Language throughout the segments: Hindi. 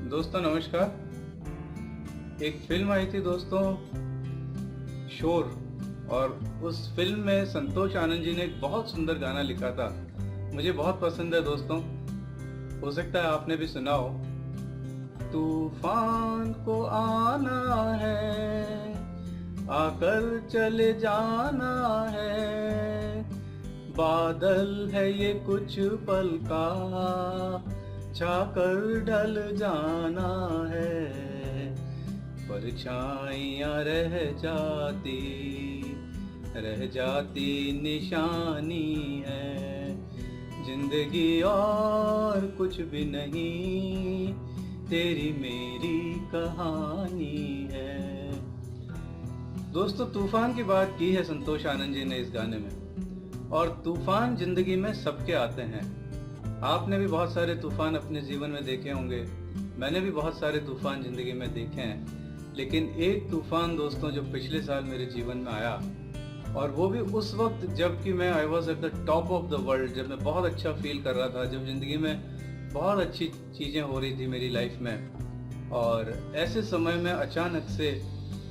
दोस्तों नमस्कार। एक फिल्म आई थी दोस्तों, शोर, और उस फिल्म में संतोष आनंद जी ने एक बहुत सुंदर गाना लिखा था। मुझे बहुत पसंद है दोस्तों, हो सकता है आपने भी सुना हो। तूफान को आना है, आकर चले जाना है, बादल है ये कुछ पल का, छाकर ढल जाना है, परछाइयाँ रह जाती निशानी है, जिंदगी और कुछ भी नहीं, तेरी मेरी कहानी है। दोस्तों तूफान की बात की है संतोष आनंद जी ने इस गाने में, और तूफान जिंदगी में सबके आते हैं। आपने भी बहुत सारे तूफान अपने जीवन में देखे होंगे, मैंने भी बहुत सारे तूफान जिंदगी में देखे हैं, लेकिन एक तूफान दोस्तों जो पिछले साल मेरे जीवन में आया, और वो भी उस वक्त जबकि मैं I was at the top of the world, जब मैं बहुत अच्छा फील कर रहा था, जब जिंदगी में बहुत अच्छी चीज़ें हो रही थी मेरी लाइफ में। और ऐसे समय में अचानक से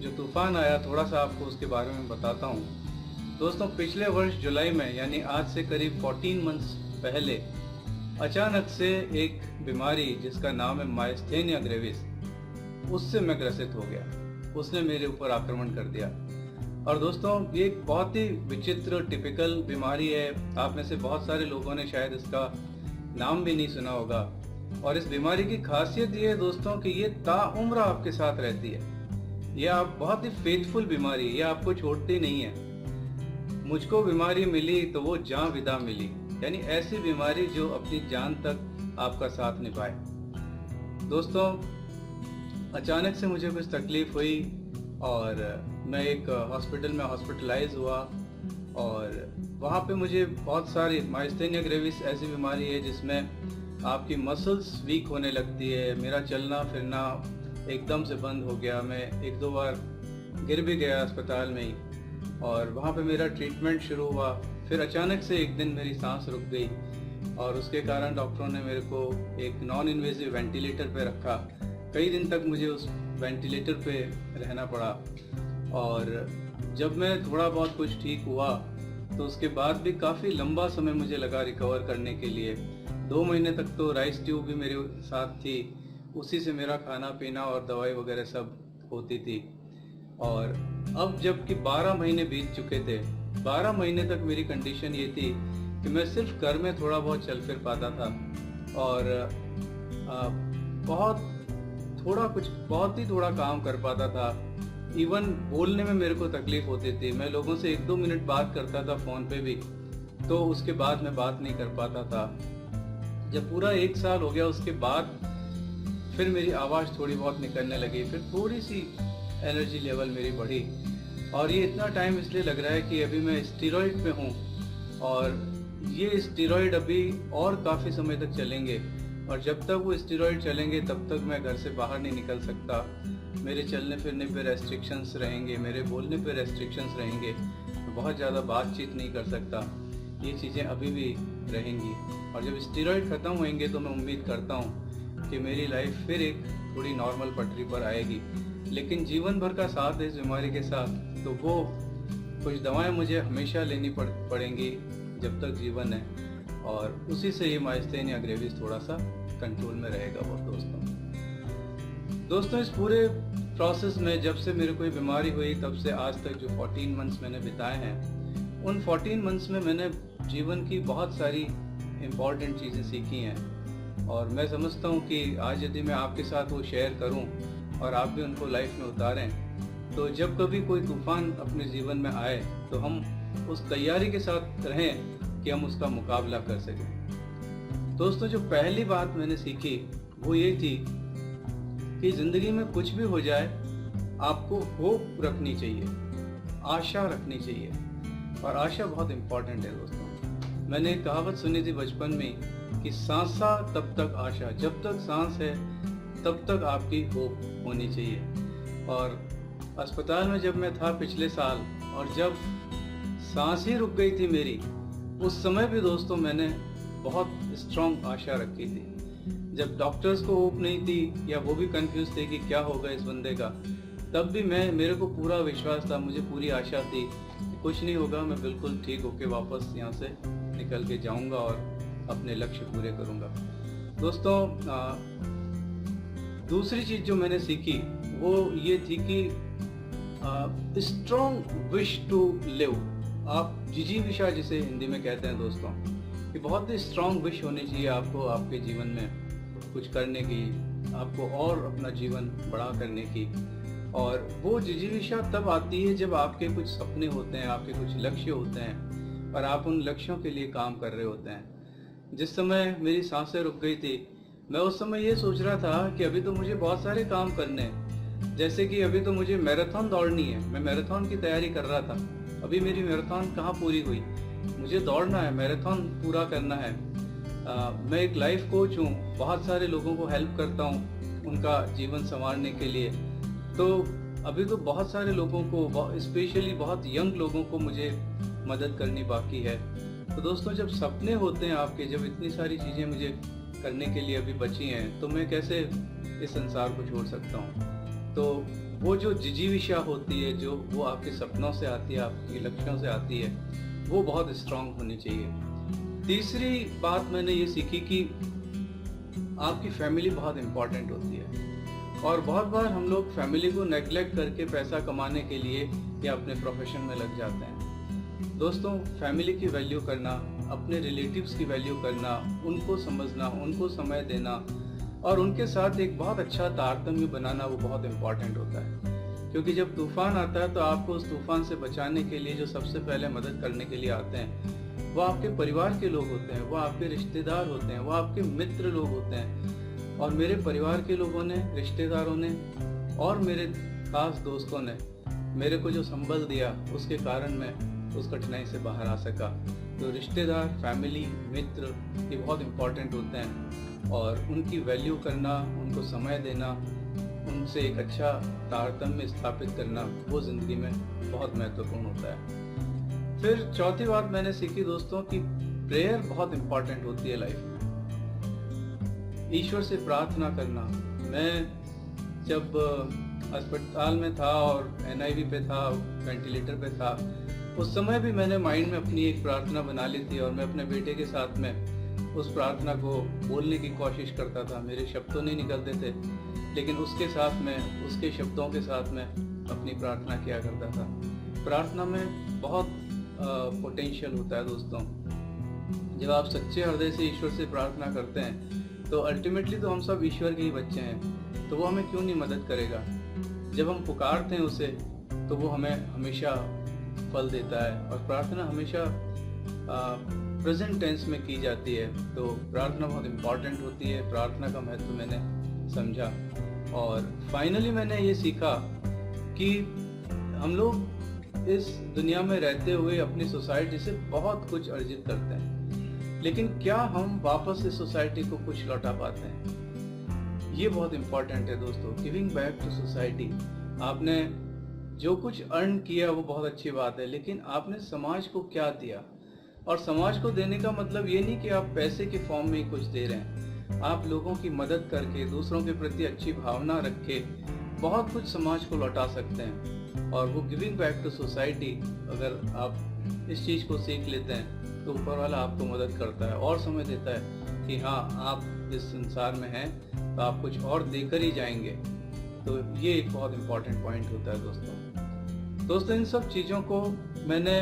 जो तूफान आया, थोड़ा सा आपको उसके बारे में बताता हूँ। दोस्तों पिछले वर्ष जुलाई में, यानी आज से करीब 14 मंथ्स पहले, अचानक से एक बीमारी जिसका नाम है माइस्थेनिया ग्रेविस, उससे मैं ग्रसित हो गया। उसने मेरे ऊपर आक्रमण कर दिया। और दोस्तों ये एक बहुत ही विचित्र टिपिकल बीमारी है। आप में से बहुत सारे लोगों ने शायद इसका नाम भी नहीं सुना होगा। और इस बीमारी की खासियत ये है दोस्तों कि ये ताउम्र आपके साथ रहती है। ये आप बहुत ही फेथफुल बीमारी, ये आपको छोड़ती नहीं है। मुझको बीमारी मिली तो वो जान विदा मिली, यानी ऐसी बीमारी जो अपनी जान तक आपका साथ निभाए। दोस्तों अचानक से मुझे कुछ तकलीफ हुई और मैं एक हॉस्पिटल में हॉस्पिटलाइज हुआ, और वहाँ पे मुझे बहुत सारी, माइस्थेनिया ग्रेविस ऐसी बीमारी है जिसमें आपकी मसल्स वीक होने लगती है। मेरा चलना फिरना एकदम से बंद हो गया। मैं एक दो बार गिर भी गया अस्पताल में ही, और वहाँ पे मेरा ट्रीटमेंट शुरू हुआ। फिर अचानक से एक दिन मेरी सांस रुक गई, और उसके कारण डॉक्टरों ने मेरे को एक नॉन इन्वेसिव वेंटिलेटर पे रखा। कई दिन तक मुझे उस वेंटिलेटर पे रहना पड़ा। और जब मैं थोड़ा बहुत कुछ ठीक हुआ तो उसके बाद भी काफ़ी लंबा समय मुझे लगा रिकवर करने के लिए। 2 महीने तक तो राइस ट्यूब भी मेरे साथ थी, उसी से मेरा खाना पीना और दवाई वगैरह सब होती थी। और अब जबकि 12 महीने बीत चुके थे, 12 महीने तक मेरी कंडीशन ये थी कि मैं सिर्फ घर में थोड़ा बहुत चल फिर पाता था, और बहुत ही थोड़ा काम कर पाता था। इवन बोलने में मेरे को तकलीफ होती थी। मैं लोगों से 1-2 मिनट बात करता था फ़ोन पे भी, तो उसके बाद मैं बात नहीं कर पाता था। जब पूरा 1 साल हो गया उसके बाद फिर मेरी आवाज़ थोड़ी बहुत निकलने लगी, फिर थोड़ी सी एनर्जी लेवल मेरी बढ़ी। और ये इतना टाइम इसलिए लग रहा है कि अभी मैं स्टीरॉइड पे हूँ, और ये स्टीरॉइड अभी और काफ़ी समय तक चलेंगे, और जब तक वो स्टीरॉइड चलेंगे तब तक मैं घर से बाहर नहीं निकल सकता। मेरे चलने फिरने पे रेस्ट्रिक्शंस रहेंगे, मेरे बोलने पे रेस्ट्रिक्शंस रहेंगे, मैं बहुत ज़्यादा बातचीत नहीं कर सकता। ये चीज़ें अभी भी रहेंगी, और जब स्टीरॉइड ख़त्म होंगे तो मैं उम्मीद करता हूँ कि मेरी लाइफ फिर एक थोड़ी नॉर्मल पटरी पर आएगी। लेकिन जीवन भर का साथ है इस बीमारी के साथ, तो वो कुछ दवाएं मुझे हमेशा लेनी पड़ेंगी जब तक जीवन है, और उसी से ये माइस्थेनिया ग्रेविस थोड़ा सा कंट्रोल में रहेगा। वो दोस्तों इस पूरे प्रोसेस में जब से मेरे को ये बीमारी हुई तब से आज तक जो 14 मंथ्स मैंने बिताए हैं, उन 14 मंथ्स में मैंने जीवन की बहुत सारी इम्पॉर्टेंट चीज़ें सीखी हैं। और मैं समझता हूँ कि आज यदि मैं आपके साथ वो शेयर करूँ और आप भी उनको लाइफ में उतारें, तो जब कभी कोई तूफान अपने जीवन में आए तो हम उस तैयारी के साथ रहें कि हम उसका मुकाबला कर सकें। दोस्तों जो पहली बात मैंने सीखी वो ये थी कि ज़िंदगी में कुछ भी हो जाए आपको होप रखनी चाहिए, आशा रखनी चाहिए, और आशा बहुत इम्पॉर्टेंट है दोस्तों। मैंने एक कहावत सुनी थी बचपन में कि सांसा तब तक आशा, जब तक सांस है तब तक आपकी होप होनी चाहिए। और अस्पताल में जब मैं था पिछले साल, और जब सांस ही रुक गई थी मेरी, उस समय भी दोस्तों मैंने बहुत स्ट्रॉन्ग आशा रखी थी जब डॉक्टर्स को होप नहीं थी या वो भी कंफ्यूज थे कि क्या होगा इस बंदे का, तब भी मेरे को पूरा विश्वास था, मुझे पूरी आशा थी कि कुछ नहीं होगा, मैं बिल्कुल ठीक होके वापस यहाँ से निकल के जाऊँगा और अपने लक्ष्य पूरे करूँगा। दोस्तों, दूसरी चीज़ जो मैंने सीखी वो ये थी कि स्ट्रॉन्ग विश टू लिव, आप जिजीविषा जिसे हिंदी में कहते हैं दोस्तों, कि बहुत ही स्ट्रॉन्ग विश होनी चाहिए आपको आपके जीवन में कुछ करने की, आपको और अपना जीवन बड़ा करने की। और वो जिजीविषा तब आती है जब आपके कुछ सपने होते हैं, आपके कुछ लक्ष्य होते हैं और आप उन लक्ष्यों के लिए काम कर रहे होते हैं। जिस समय मेरी सांसें रुक गई थी, मैं उस समय ये सोच रहा था कि अभी तो मुझे बहुत सारे काम करने हैं, जैसे कि अभी तो मुझे मैराथन दौड़नी है, मैं मैराथन की तैयारी कर रहा था। अभी मेरी मैराथन कहाँ पूरी हुई, मुझे दौड़ना है, मैराथन पूरा करना है। मैं एक लाइफ कोच हूँ, बहुत सारे लोगों को हेल्प करता हूँ उनका जीवन संवारने के लिए। तो अभी तो बहुत सारे लोगों को, स्पेशली बहुत यंग लोगों को मुझे मदद करनी बाकी है। तो दोस्तों, जब सपने होते हैं आपके, जब इतनी सारी चीज़ें मुझे करने के लिए अभी बची हैं, तो मैं कैसे इस संसार को छोड़ सकता हूँ। तो वो जो जिजीविषा होती है, जो वो आपके सपनों से आती है, आपके लक्ष्यों से आती है, वो बहुत स्ट्रांग होनी चाहिए। तीसरी बात मैंने ये सीखी कि आपकी फैमिली बहुत इम्पॉर्टेंट होती है और बहुत बार हम लोग फैमिली को नेग्लेक्ट करके पैसा कमाने के लिए या अपने प्रोफेशन में लग जाते हैं। दोस्तों, फैमिली की वैल्यू करना, अपने रिलेटिव्स की वैल्यू करना, उनको समझना, उनको समय देना और उनके साथ एक बहुत अच्छा तारतम्य बनाना, वो बहुत इम्पॉर्टेंट होता है। क्योंकि जब तूफान आता है तो आपको उस तूफान से बचाने के लिए जो सबसे पहले मदद करने के लिए आते हैं, वो आपके परिवार के लोग होते हैं, वो आपके रिश्तेदार होते हैं, वो आपके मित्र लोग होते हैं। और मेरे परिवार के लोगों ने, रिश्तेदारों ने और मेरे खास दोस्तों ने मेरे को जो संबल दिया, उसके कारण मैं उस कठिनाई से बाहर आ सका। तो रिश्तेदार, फैमिली, मित्र, ये बहुत इम्पॉर्टेंट होते हैं और उनकी वैल्यू करना, उनको समय देना, उनसे एक अच्छा तारतम्य स्थापित करना, वो ज़िंदगी में बहुत महत्वपूर्ण होता है। फिर चौथी बात मैंने सीखी दोस्तों कि प्रेयर बहुत इम्पॉर्टेंट होती है लाइफ में। ईश्वर से प्रार्थना करना। मैं जब अस्पताल में था और NIV पे था, वेंटिलेटर पे था, उस समय भी मैंने माइंड में अपनी एक प्रार्थना बना ली थी और मैं अपने बेटे के साथ में उस प्रार्थना को बोलने की कोशिश करता था। मेरे शब्द तो नहीं निकलते थे, लेकिन उसके साथ में, उसके शब्दों के साथ में अपनी प्रार्थना किया करता था। प्रार्थना में बहुत पोटेंशियल होता है दोस्तों। जब आप सच्चे हृदय से ईश्वर से प्रार्थना करते हैं तो अल्टीमेटली तो हम सब ईश्वर के ही बच्चे हैं, तो वो हमें क्यों नहीं मदद करेगा। जब हम पुकारते हैं उसे तो वो हमें हमेशा फल देता है और प्रार्थना हमेशा प्रेजेंट टेंस में की जाती है। तो प्रार्थना बहुत इम्पॉर्टेंट होती है, प्रार्थना का महत्व मैंने समझा। और फाइनली मैंने ये सीखा कि हम लोग इस दुनिया में रहते हुए अपनी सोसाइटी से बहुत कुछ अर्जित करते हैं, लेकिन क्या हम वापस इस सोसाइटी को कुछ लौटा पाते हैं, ये बहुत इम्पॉर्टेंट है दोस्तों। Giving back to society. आपने जो कुछ अर्न किया वो बहुत अच्छी बात है, लेकिन आपने समाज को क्या दिया। और समाज को देने का मतलब ये नहीं कि आप पैसे के फॉर्म में ही कुछ दे रहे हैं, आप लोगों की मदद करके, दूसरों के प्रति अच्छी भावना रख के बहुत कुछ समाज को लौटा सकते हैं। और वो गिविंग बैक टू सोसाइटी, अगर आप इस चीज़ को सीख लेते हैं तो ऊपर वाला आपको मदद करता है और समय देता है कि हाँ, आप इस संसार में हैं तो आप कुछ और देकर ही जाएंगे। तो ये एक बहुत इम्पॉर्टेंट पॉइंट होता है दोस्तों। इन सब चीज़ों को मैंने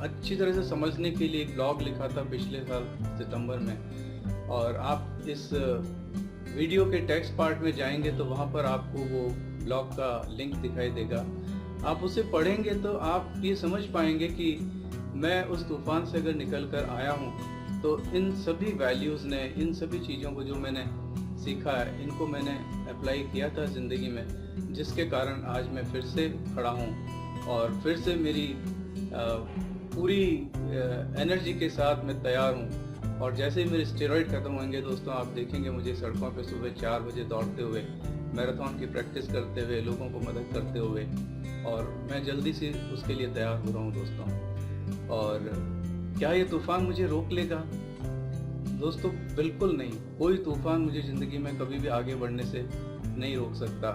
अच्छी तरह से समझने के लिए एक ब्लॉग लिखा था पिछले साल सितंबर में, और आप इस वीडियो के टेक्स्ट पार्ट में जाएंगे तो वहाँ पर आपको वो ब्लॉग का लिंक दिखाई देगा। आप उसे पढ़ेंगे तो आप ये समझ पाएंगे कि मैं उस तूफान से अगर निकल कर आया हूँ तो इन सभी वैल्यूज़ ने, इन सभी चीज़ों को जो मैंने सीखा है, इनको मैंने अप्लाई किया था ज़िंदगी में, जिसके कारण आज मैं फिर से खड़ा हूँ और फिर से मेरी पूरी एनर्जी के साथ मैं तैयार हूँ। और जैसे ही मेरे स्टेरॉइड खत्म होंगे दोस्तों, आप देखेंगे मुझे सड़कों पे सुबह 4 बजे दौड़ते हुए, मैराथन की प्रैक्टिस करते हुए, लोगों को मदद करते हुए, और मैं जल्दी से उसके लिए तैयार हो रहा हूँ दोस्तों। और क्या ये तूफान मुझे रोक लेगा? दोस्तों बिल्कुल नहीं, कोई तूफान मुझे ज़िंदगी में कभी भी आगे बढ़ने से नहीं रोक सकता।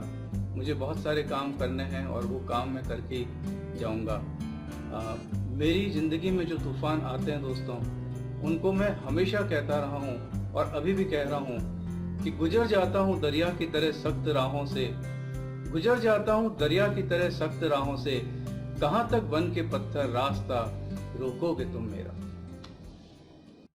मुझे बहुत सारे काम करने हैं और वो काम मैं करके ही जाऊंगा। मेरी ज़िंदगी में जो तूफान आते हैं दोस्तों, उनको मैं हमेशा कहता रहा हूँ और अभी भी कह रहा हूँ कि गुजर जाता हूँ दरिया की तरह सख्त राहों से, गुजर जाता हूँ दरिया की तरह सख्त राहों से, कहाँ तक बन के पत्थर रास्ता रोकोगे तुम मेरा।